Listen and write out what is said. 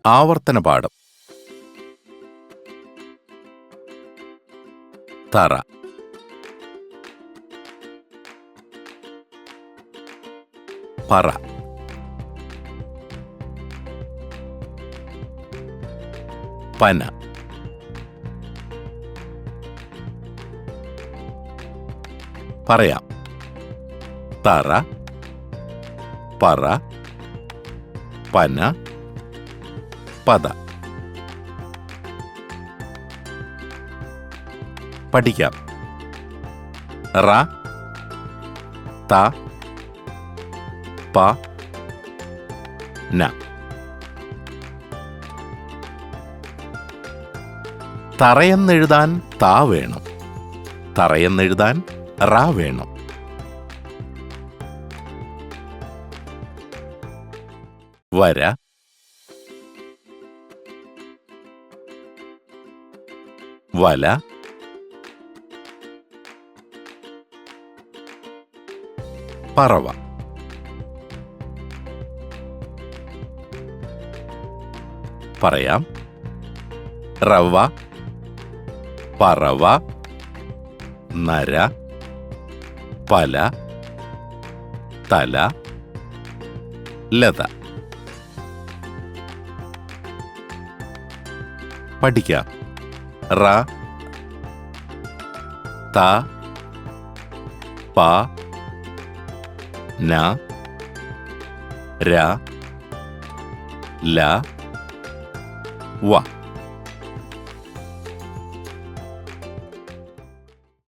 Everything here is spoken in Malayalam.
ആവർത്തന പാഠം. തറ, പറ, പന, പറയാം. തറ, പറ, പന, പദ. പഠിക്കാം. റ, ത, പ, ന. തറയെന്നെഴുതാൻ താ വേണം, തറയെന്നെഴുതാൻ റ വേണം. വര, വല, പറവ. പറയാം. റവ, പറവ, നര, പല, തല, ലത. പഠിക്കാം. റ, ത, പ, ന, ര, ല, വ.